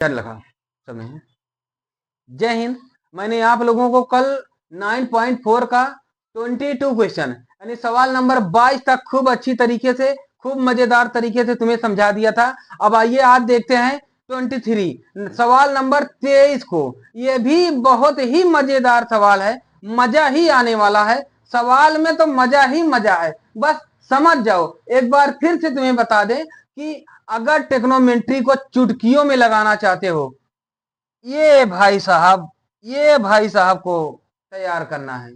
लगा समय। जय हिंद। मैंने आप लोगों को कल 9.4 का 22 क्वेश्चन यानी सवाल नंबर 22 तक खूब अच्छी तरीके से, खूब मजेदार तरीके से तुम्हें समझा दिया था। अब आइए आज देखते हैं 23 सवाल नंबर 23 को। यह भी बहुत ही मजेदार सवाल है, मजा ही आने वाला है। सवाल में तो मजा ही मजा है, बस समझ जाओ। एक बार फिर से तुम्हें बता दें कि अगर टेक्नोमेट्री को चुटकियों में लगाना चाहते हो, ये भाई साहब को तैयार करना है।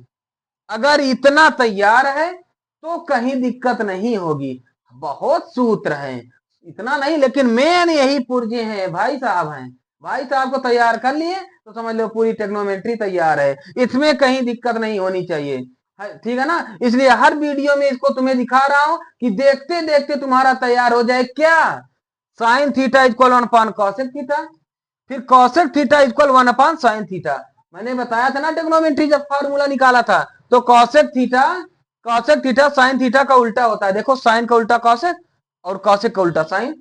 अगर इतना तैयार है तो कहीं दिक्कत नहीं होगी। बहुत सूत्र हैं, इतना नहीं, लेकिन मेन यही पुर्जे हैं, भाई साहब हैं। भाई साहब को तैयार कर लिए तो समझ लो पूरी टेक्नोमेट्री तैयार है, इसमें कहीं दिक्कत नहीं होनी चाहिए। ठीक है ना। इसलिए हर वीडियो में इसको तुम्हें दिखा रहा हूं कि देखते देखते तुम्हारा तैयार हो जाए। क्या? Sine theta equal 1 cosec theta, फिर cosec theta equal 1 sine theta. मैंने बताया था ना टेक्नोमेट्री जब फार्मूला निकाला था, तो कॉसेक थीटा साइन थीटा का उल्टा होता है। देखो साइन का उल्टा कॉसेक और कॉसेक का उल्टा साइन,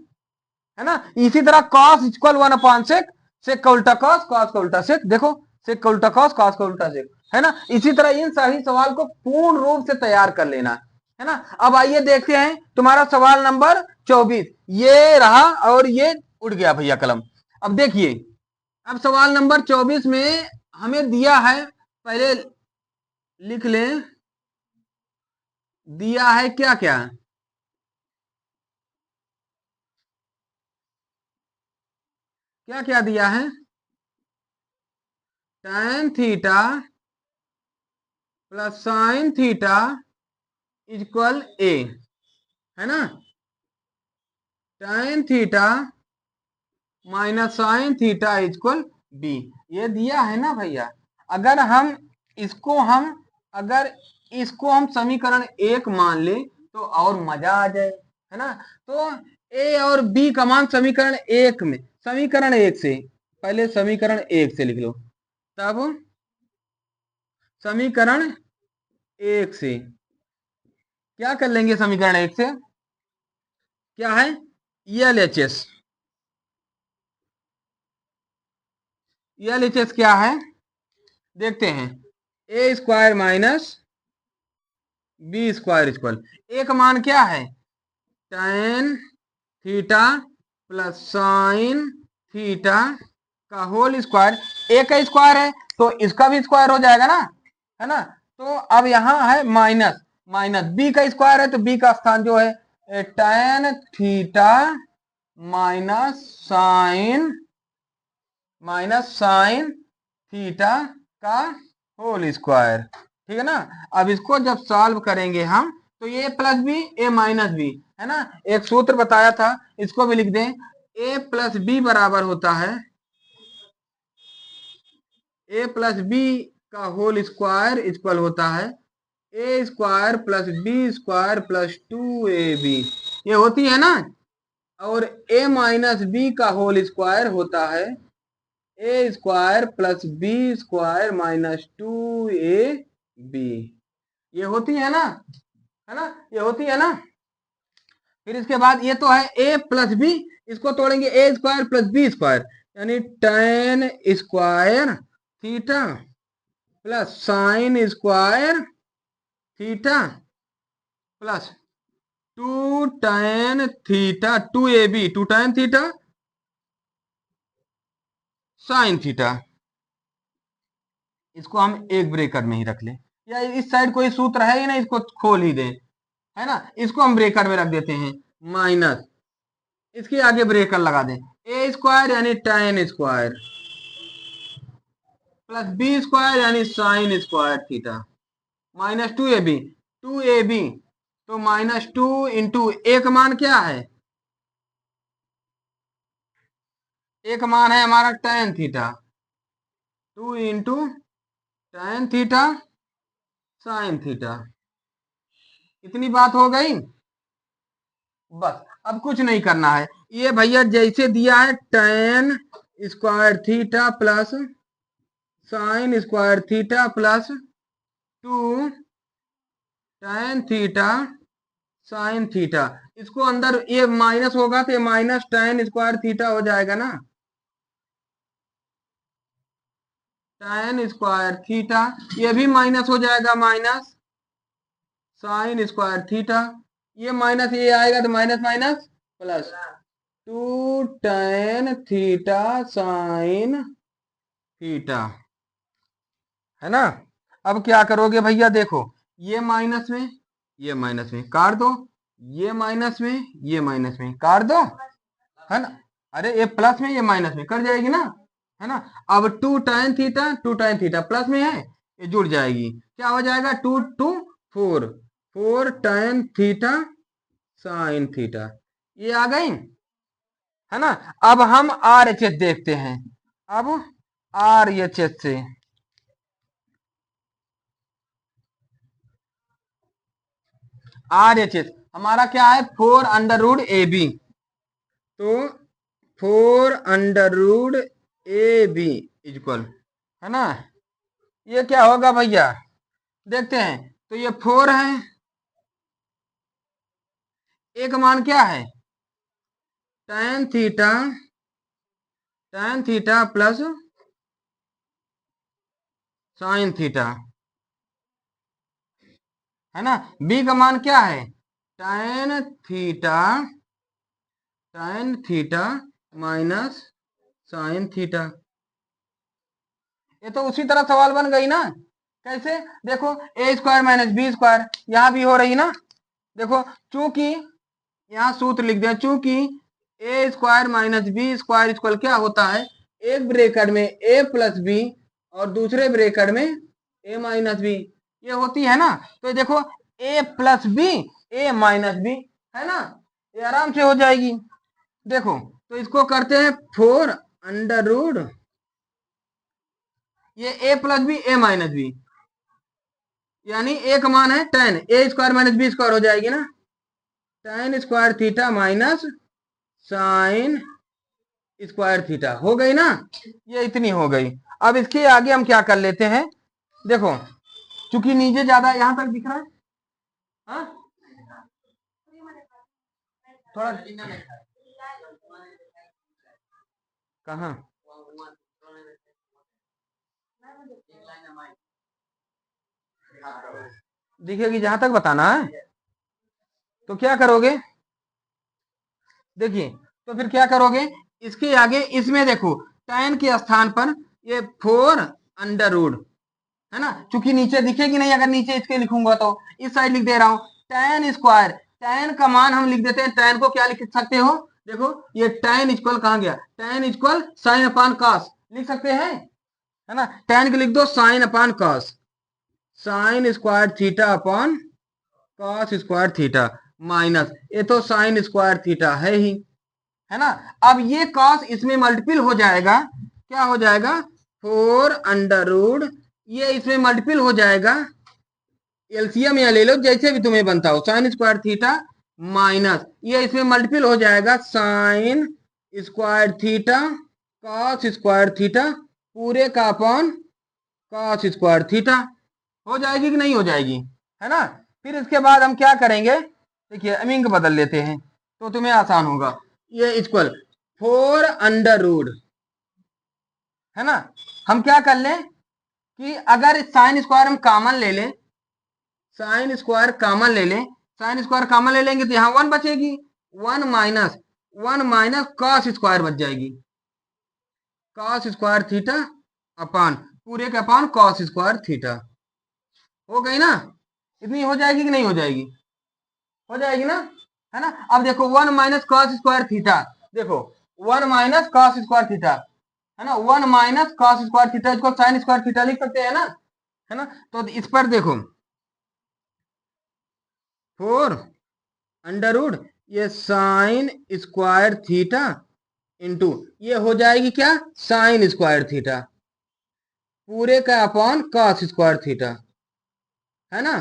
है ना। इसी तरह कॉस इक्वल 1/सेक, सेक का उल्टा कॉस, कॉस का उल्टा सेक। देखो सेक का उल्टा कॉस, कॉस का उल्टा सेक, है ना। इसी तरह इन सभी सवाल को पूर्ण रूप से तैयार कर लेना, है ना। अब आइए देखते हैं तुम्हारा सवाल नंबर 24। ये रहा और ये उड़ गया भैया कलम। अब देखिए, अब सवाल नंबर 24 में हमें दिया है, पहले लिख लें, दिया है क्या क्या? क्या क्या दिया है? tan theta plus sine theta equal A, है ना। tan theta minus sine theta equal B, ये दिया है ना भैया। अगर हम इसको हम अगर इसको हम समीकरण 1 मान ले तो और मजा आ जाए, है ना। तो ए और बी का मान समीकरण 1 में, समीकरण 1 से, पहले समीकरण 1 से लिख लो, तब समीकरण 1 से क्या कर लेंगे? समीकरण 1 से क्या है? एलएचएस। एलएचएस क्या है देखते हैं। A square minus B square equal, एक मान क्या है? tan theta plus sine theta का होल स्क्वायर। ए का स्क्वायर है तो इसका भी स्क्वायर हो जाएगा ना, है ना। तो अब यहां है माइनस, माइनस बी का स्क्वायर है तो बी का स्थान जो है tan theta minus sine theta का होल स्क्वायर, ठीक है ना। अब इसको जब सॉल्व करेंगे हम तो ये प्लस बी ए माइनस बी, है ना। एक सूत्र बताया था, इसको भी लिख दें। ए प्लस बी बराबर होता है ए प्लस बी का होल स्क्वायर इक्वल होता है A square plus B square plus 2ab, ये होती है ना। और ए माइनस बी का होल स्क्वायर होता है A square plus B square minus 2ab, ये होती है ना, है ना, ये होती है ना। फिर इसके बाद ये तो है a प्लस बी, इसको तोड़ेंगे ए स्क्वायर प्लस बी स्क्वायर, यानी tan square theta plus sign square theta plus 2 tan theta 2ab, 2 tan theta sine theta. इसको हम एक ब्रेकर में ही रख लें, या इस साइड कोई सूत्र है ही नहीं, इसको खोल ही दें, है ना। इसको हम ब्रेकर में रख देते हैं, माइनस इसके आगे ब्रेकर लगा दें ए स्क्वायर यानी tan square plus B square यानी sine square theta minus 2ab तो माइनस 2 इंटू एक मान क्या है? एक मान है हमारा tan theta, 2 into tan theta sine theta. इतनी बात हो गई, बस अब कुछ नहीं करना है। ये भैया जैसे दिया है tan square theta plus sign square theta plus 2 tan theta sine theta, इसको अंदर ये माइनस होगा तो ये माइनस tan स्क्वायर थीटा हो जाएगा ना। tan स्क्वायर थीटा, ये भी माइनस हो जाएगा, माइनस साइन स्क्वायर थीटा, ये माइनस ये आएगा तो minus minus plus 2 tan theta sine theta, है ना। अब क्या करोगे भैया, देखो ये माइनस में ये माइनस में काट दो, ये माइनस में ये माइनस में काट दो, है ना। अरे ये प्लस में ये माइनस में कट जाएगी ना, है ना। अब 2 tan थीटा प्लस में है, ये जुड़ जाएगी, क्या हो जाएगा 2 2 4 4 tan थीटा साइन थीटा, ये आ गई, है ना। अब हम RHS देखते हैं, अब RHS से RHS हमारा क्या है, 4 अंडर रूट AB, तो 4 अंडर रूट AB इक्वल, है ना। ये क्या होगा भैया, देखते हैं, तो ये 4 है, एक मान क्या है tan theta plus sine theta, है ना। B का मान क्या है tan theta minus sine theta, ये तो उसी तरह सवाल बन गई ना, कैसे, देखो a square minus B square यहां भी हो रही ना, देखो चूंकि यहाँ सूत्र लिख दिया, चूंकि a square minus B square equal क्या होता है, एक ब्रेकेट में a प्लस बी और दूसरे ब्रेकेट में a माइनस बी, ये होती है ना। तो देखो a plus b a minus b, है ना, ये आराम से हो जाएगी। देखो तो इसको करते हैं 4 अंडर रूट, ये a plus b a minus b, यानी एक मान है tan, a square minus B square हो जाएगी ना, tan square theta minus sine square theta, हो गई ना, ये इतनी हो गई। अब इसके आगे हम क्या कर लेते हैं, देखो चूंकि नीचे ज्यादा यहां तक दिख रहा है, हा? थोड़ा कहा दिखेगी, जहां तक बताना है, तो क्या करोगे, देखिए तो फिर क्या करोगे, इसके आगे इसमें देखो tan के स्थान पर ये 4 अंडर रूट, है ना, चूंकि नीचे दिखेगी नहीं, अगर नीचे इसके लिखूंगा तो इस साइड लिख दे रहा हूं tan स्क्वायर, tan का मान हम लिख देते हैं, tan को क्या लिख सकते हो, देखो ये tan इक्वल कहां गया, tan equal sine upon cos लिख सकते हैं, है ना। tan को लिख दो sine upon cos, sine square theta upon cos square theta minus, ये तो साइन स्क्वायर थीटा है ही, है ना। अब ये कॉस इसमें मल्टीपल हो जाएगा, क्या हो जाएगा 4 अंडर रूट, ये इसमें मल्टीपल हो जाएगा, एलसीएम या ले लो जैसे भी तुम्हें बनता हो, साइन स्क्वायर थीटा माइनस ये इसमें मल्टीपल हो जाएगा sign square theta cos square theta पूरे का अपॉन कॉस स्क्वायर थीटा, हो जाएगी कि नहीं हो जाएगी, है ना। फिर इसके बाद हम क्या करेंगे, देखिए अमीन को बदल लेते हैं तो तुम्हें आसान होगा, ये इक्वल 4 अंडर रूट, है ना। हम क्या कर लें कि अगर साइन स्क्वायर हम कॉमन ले लें, साइन स्क्वायर कॉमन ले लें, साइन स्क्वायर कॉमन ले लेंगे तो यहाँ 1 बचेगी, 1 माइनस कॉस स्क्वायर बच जाएगी, कॉस स्क्वायर थीटा अपान पूरे के अपान कॉस स्क्वायर थीटा, हो गई ना, इतनी हो जाएगी कि नहीं हो जाएगी, हो जाएगी ना, है ना। अब देखो 1 माइनस कॉस स्क्वायर थीटा, देखो 1 माइनस कॉस स्क्वायर थीटा, है ना, 1 माइनस कॉस स्क्वायर थीटा इसको साइन स्क्वायर थीटा लिख सकते हैं ना, है ना। तो इस पर देखो 4 अंडर रूट ये साइन स्क्वायर थीटा इंटू ये हो जाएगी क्या साइन स्क्वायर थीटा पूरे का अपॉन कॉस स्क्वायर थीटा, है ना।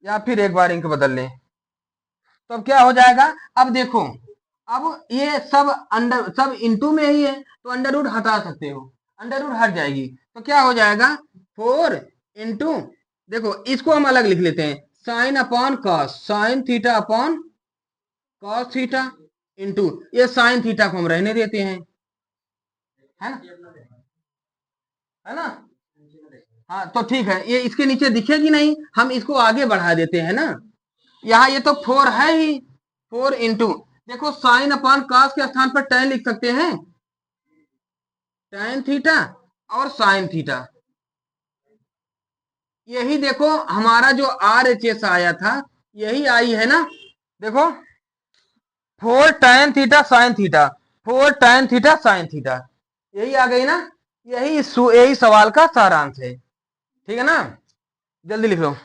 या फिर एक बार इनको बदल लें तो अब क्या हो जाएगा, अब देखो अब ये सब इंटू में ही है तो अंडर रूट हटा सकते हो, अंडर रूट हट जाएगी तो क्या हो जाएगा 4 इंटू, देखो इसको हम अलग लिख लेते हैं sine upon cos, sine theta upon cos theta into ये साइन थीटा को हम रहने देते हैं, है ना। है ना। हाँ तो ठीक है, ये इसके नीचे दिखेगी नहीं, हम इसको आगे बढ़ा देते हैं ना। यहाँ ये तो 4 है ही, 4 इंटू, देखो साइन अपान कॉस के स्थान पर tan लिख सकते हैं, tan थीटा और साइन थीटा। यही देखो हमारा जो RHS आया था, यही आई है ना। देखो 4 tan theta sine theta, 4 tan theta sine theta, यही आ गई ना। यही सवाल का सारांश है, ठीक है ना। जल्दी लिख लो।